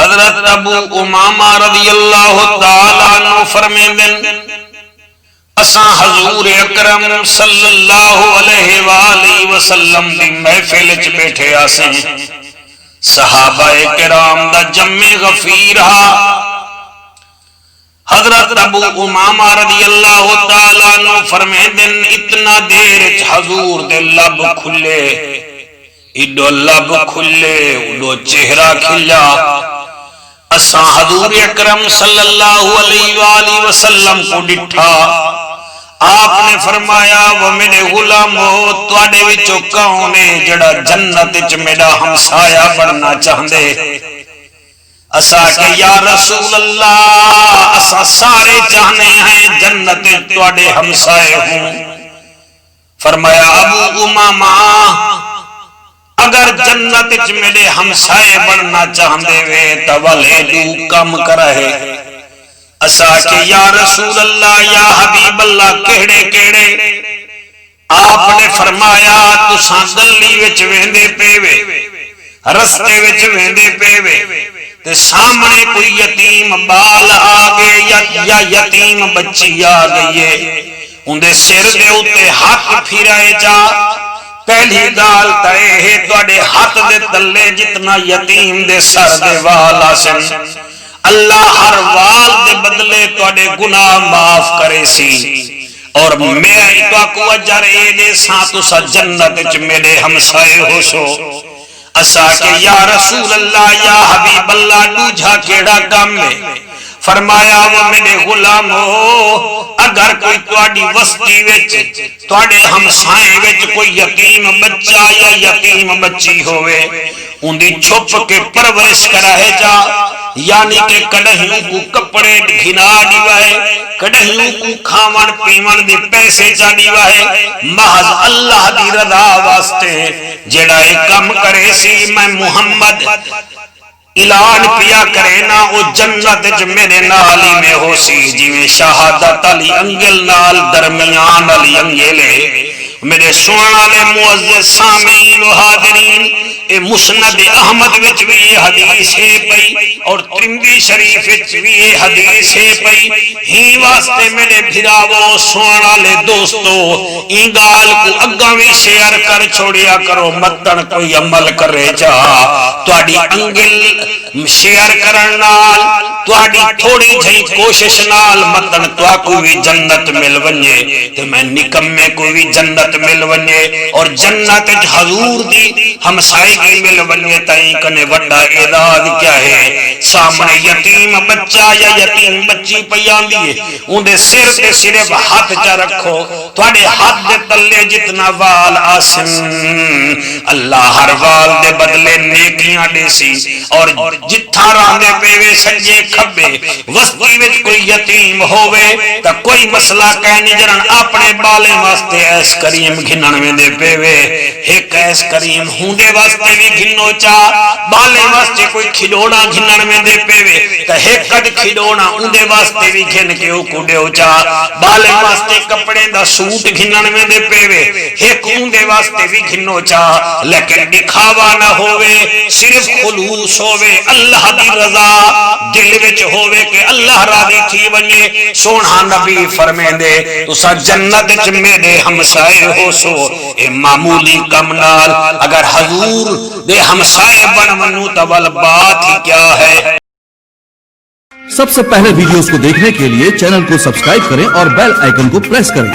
حضرت ابو امامہ رضی اللہ تعالیٰ عنہ فرمیندن اساں حضور اکرم صلی اللہ علیہ وآلہ وسلم دی محفل چ بیٹھے آسیں صحابہ کرام دا جمع غفیر ہا حضرت ابو امامہ رضی اللہ تعالیٰ عنہ فرمیندن اتنا دیر حضور دے لب کھلے ایڈو لب کھلے اڈو چہرہ کھلا اساں حضور اکرم صلی اللہ علیہ وآلہ وسلم کو ڈٹھا آپ نے فرمایا وہ میرے غلامو تواڈے وچوں کون ہے جڑا جنت وچ میرا ہمسایہ بننا چاہندے اسا کہ یا رسول اللہ اسا سارے چاہنے ہیں جنت وچ تواڈے ہمسائے ہوں فرمایا ابو امامہ اگر جنت وچ میرے ہمسائے بننا چاہندے وے تے ولے دو کم کرے اسا کہ یا رسول اللہ یا حبیب اللہ کہڑے کہڑے آپ نے فرمایا تساں گلی وچ ویندے پیوے رستے وچ ویندے پیوے تے سامنے کوئی یتیم بال آ گئے یا یتیم بچی آ گئی ہے اندے سر دے اوتے ہاتھ پھرائے جا پہلی گال تے ہے تواڈے ہاتھ دے تلے جتنا یتیم دے سر دے وال آسن اللہ ہر وال دے بدلے تواڈے گناہ معاف کرے سی اور میں تو کو اجر اے دے ساں تسا جنت وچ میرے ہمسائے ہو سو اسا کہ یا رسول اللہ یا حبیب اللہ دوجھا کیڑا کام ہے فرمایا وہ میرے غلامو اگر کوئی تواڈی وسطی وچ تواڈے ہمسائے وچ کوئی یتیم بچہ یا یتیم بچی ہوئے اندی چھپ کے پرورش کرائے جا یعنی کہ کڑہیوں کو کپڑے گھنا دیوائے کڑہیوں کو کھاون پیون دی پیسے چا دیوائے محض اللہ دی رضا واسطے جڑا ایک کم کرے سی میں محمد اعلان پیا کرے نا او جنت وچ میرے نال ہی میں ہو سی جویں شہادت علی انگل نال درمیان علی انگلے میرے سونے والے معزز سامعین و حاضرین اے مسند احمد وچ بھی یہ حدیث ہے پئی اور ترمذی شریف وچ بھی یہ حدیث ہے پئی ہی واسطے میرے بھراوو سونے والے دوستو این گال کو اگاں وی شیئر کر چھوڑیا کرو متن کوئی عمل کرے جا تواڈی انگل شیئر کرن نال تواڈی تھوڑی جہی کوشش نال متن توا کو بھی جنت مل ونجے تے میں نکمے کو بھی جنت مل ونجے اور جنت حضور دی ہمسائے کی مل ونجے تائیں کنے وڈا اعزاز کیا ہے سامنے یتیم بچہ یا یتیم بچی پیاندی ہے اندے سر تے صرف ہاتھ چا رکھو تواڈے ہاتھ دے تلے جتنا وال آسن اللہ ہر وال دے بدلے نیکیاں دے سی اور جتھا راندے پیوے سجے کھبے وسطی وچ کوئی یتیم ہووے تا کوئی مسئلہ کہنی جرن اپنے بالے واسطے ایس کریم گھنن میں دے پیوے ایک ایس کریم ہوندے واسطے بھی گھنو چا بالے واسطے کوئی کھلونا گھنن میں دے پیوے تا ایک کد کھلونا اندے واسطے بھی گھن کے اوکو دے چا بالے واسطے کپڑے دا سوٹ گھنن میں دے پیوے ایک اندے واسطے بھی گھنو چا لیکن دکھاوا نہ ہووے صرف خلوص ہووے اللہ دی رضا دل وچ ہووے کہ اللہ راضی تھی ونجے سونا نبی فرمیندے تسا جنت وچ میرے ہمسائے ہو سو اے معمولی کم نال اگر حضور دے ہمسائے بن ونو تول بات ہی کیا ہے۔ سب سے پہلے ویڈیوز کو دیکھنے کے لیے چینل کو سبسکرائب کریں اور بیل آئیکن کو پریس کریں۔